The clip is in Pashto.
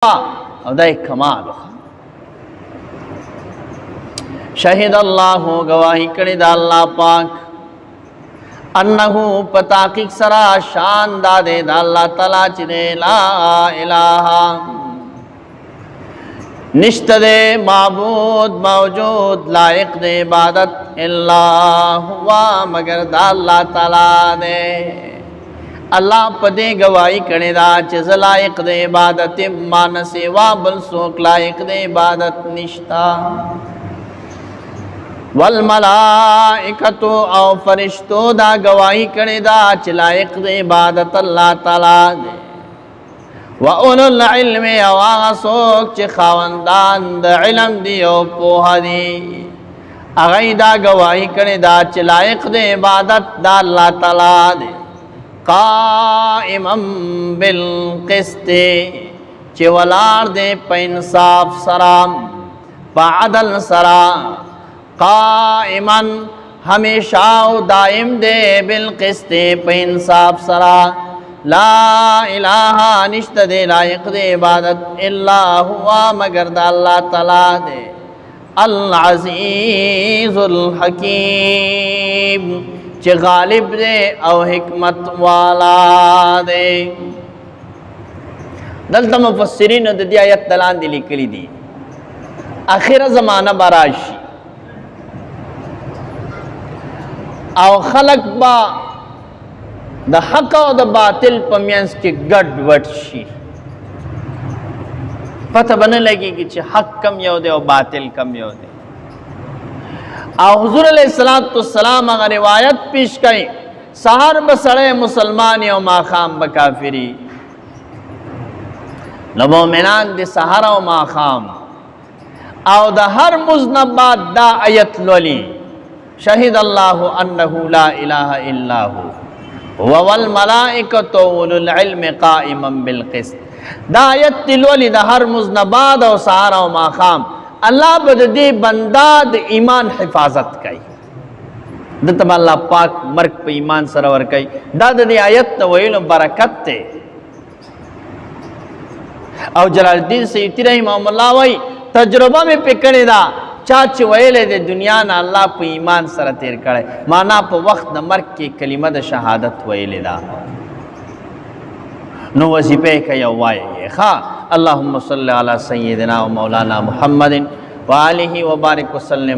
او دای کمال شهید الله گواہی کړي دا الله پاک انه پتاقیق سرا شان داده دا الله تعالی چې لا اله نشته دے معبود موجود لائق دے عبادت الا ہوا مگر دا اللہ تعالی دے اللہ پدے گواہی کرنے دا چیز لائق دے عبادت مان سوا بل سوک لائق دے عبادت نشتا والملائکتو او فرشتو دا گواہی کرنے دا چیز لائق دے عبادت اللہ تعالی دے وَأُولُو الْعِلْمِ اَوَاغَسُوک چِ خاوندان دا علم دی او پوہ دی اغی دا گواہی کرنے دا چی لائق دے عبادت دا اللہ تعالیٰ دے قائماً بالقسط چی ولار دے پا انصاف سرام پا عدل سرام قائماً ہمیشہ دائم دے بالقسط پا انصاف سرام لا الہ نشت دے لائق دے عبادت الا ہوا مگر دا اللہ تعالیٰ دے العزیز الحکیم چی غالب دے او حکمت والا دے دلتا مفسرین دی آیت دلان دی لکلی دی آخر زمانہ براشی او خلق با دا حق او دا باطل پمینس کی گڑ وٹ شی پتہ بنے لگی کہ چی حق کم یو دے او باطل کم یو دے او حضور علیہ السلام اگر روایت پیش کریں سہر بسڑے مسلمانی او ماخام بکافری لمومنان دے سہر او ماخام او دا ہر مذنبات دا آیت لولی شہید اللہ انہو لا الہ الا ہو وَوَالْمَلَائِكَةُ وَأُولُو الْعِلْمِ قَائِمًا بِالْقِسْطِ دا آیت تلولی دا ہر مذنبات و سہارا و ماخام اللہ بددی بنداد ایمان حفاظت کئی دتم اللہ پاک مرک پہ ایمان سرور کئی دا دی آیت ویل برکت تے او جلال الدین سیوطی رحمہ اللہ وی تجربہ میں پکڑی دا چاچ ویلے دے دنیا نا اللہ پہ ایمان سر تیر کرے مانا پہ وقت دا مرک کی کلمہ دا شہادت ویلے دا نو وزیبے کا یوائے خواہ اللہم صلی علی سیدنا و مولانا محمد و آلہ و بارک وسلم